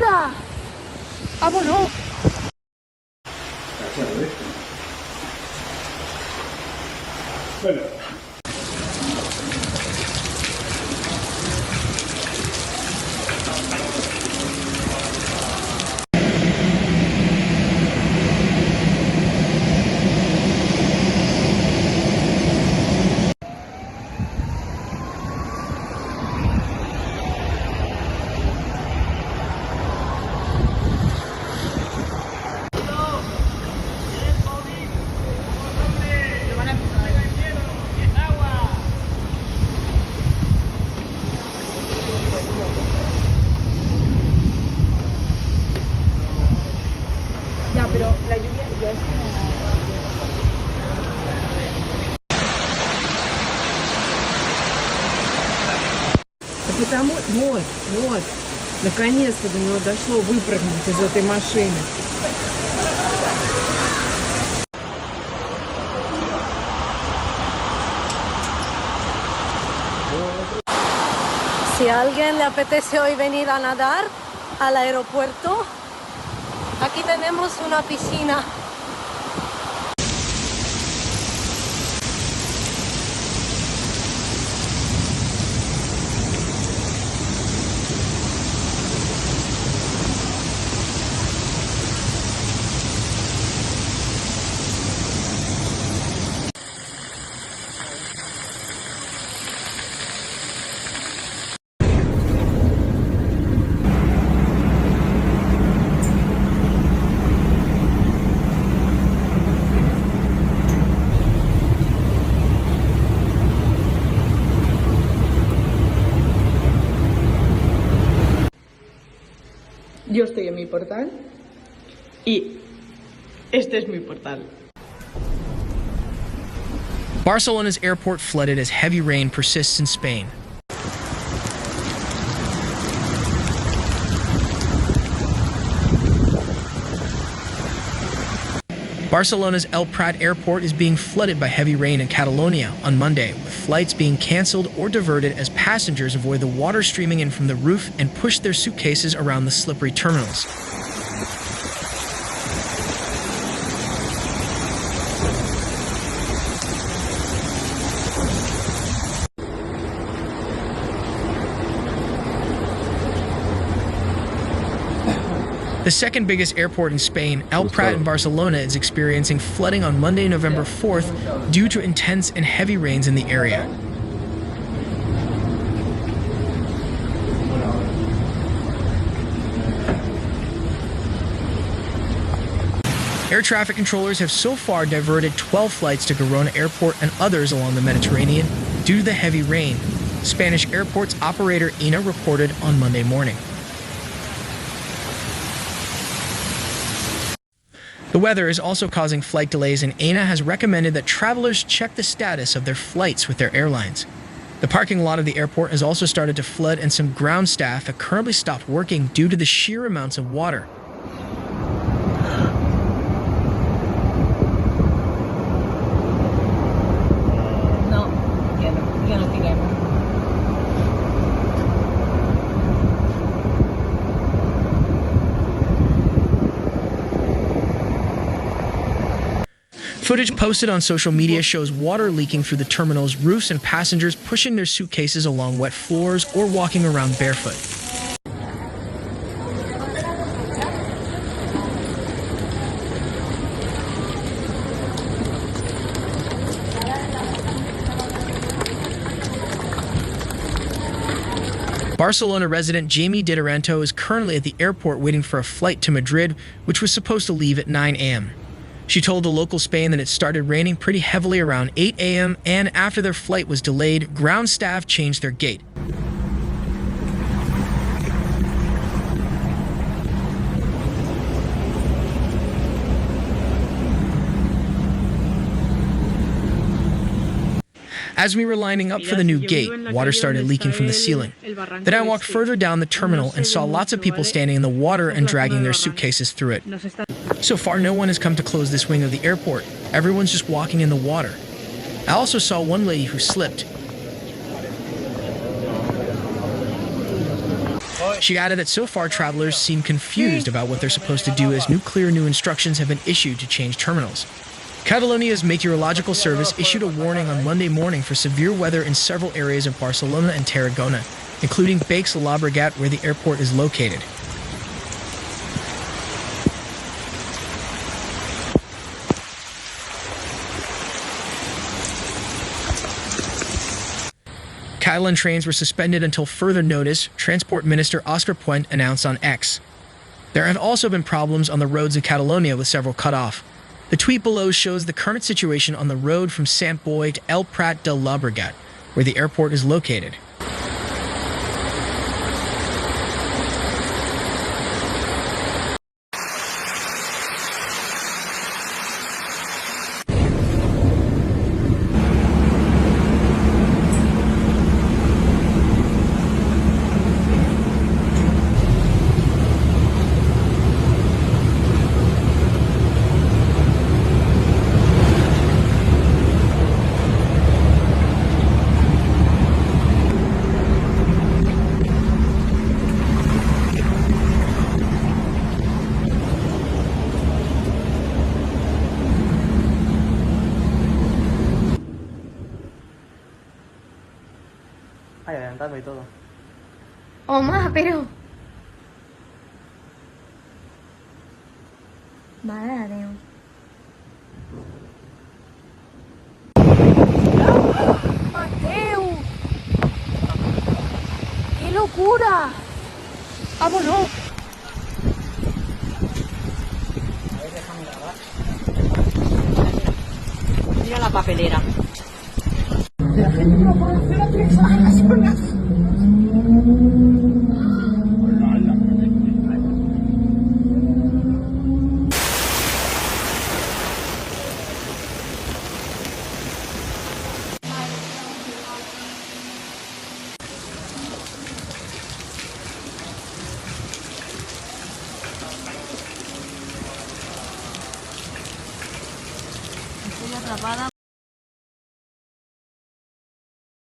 ¡Hala! ¡Vámonos! Bueno. Pero la lluvia ya es... Потому вот, наконец-то до него дошло выпрыгнуть из этой машины. Si a alguien le apetece hoy venir a nadar al aeropuerto, aquí tenemos una piscina. Yo estoy en mi portal y este es mi portal. Barcelona's airport flooded as heavy rain persists in Spain. Barcelona's El Prat airport is being flooded by heavy rain in Catalonia on Monday, with flights being cancelled or diverted as passengers avoid the water streaming in from the roof and push their suitcases around the slippery terminals. The second biggest airport in Spain, El Prat in Barcelona, is experiencing flooding on Monday, November 4th due to intense and heavy rains in the area. Air traffic controllers have so far diverted 12 flights to Girona Airport and others along the Mediterranean due to the heavy rain, Spanish airports operator INA reported on Monday morning. The weather is also causing flight delays, and ANA has recommended that travelers check the status of their flights with their airlines. The parking lot of the airport has also started to flood, and some ground staff have currently stopped working due to the sheer amounts of water. Footage posted on social media shows water leaking through the terminal's roofs and passengers pushing their suitcases along wet floors or walking around barefoot. Barcelona resident Jamie Diderento is currently at the airport waiting for a flight to Madrid, which was supposed to leave at 9 a.m. She told the local Spain that it started raining pretty heavily around 8 a.m. and after their flight was delayed, ground staff changed their gate. As we were lining up for the new gate, water started leaking from the ceiling. Then I walked further down the terminal and saw lots of people standing in the water and dragging their suitcases through it. So far, no one has come to close this wing of the airport. Everyone's just walking in the water. I also saw one lady who slipped. She added that so far travelers seem confused about what they're supposed to do as clear new instructions have been issued to change terminals. Catalonia's meteorological service issued a warning on Monday morning for severe weather in several areas of Barcelona and Tarragona, including Baix Llobregat, where the airport is located. Catalan trains were suspended until further notice, Transport Minister Oscar Puente announced on X. There have also been problems on the roads of Catalonia, with several cut off. The tweet below shows the current situation on the road from Sant Boi to El Prat de Llobregat, where the airport is located. Ay, adelantarme y todo. Oma, pero... Madre de Dios. ¡Mateo! ¡Qué locura! ¡Vámonos! Mira la papelera. La gente no conoce las exageraciones. Estoy atrapada.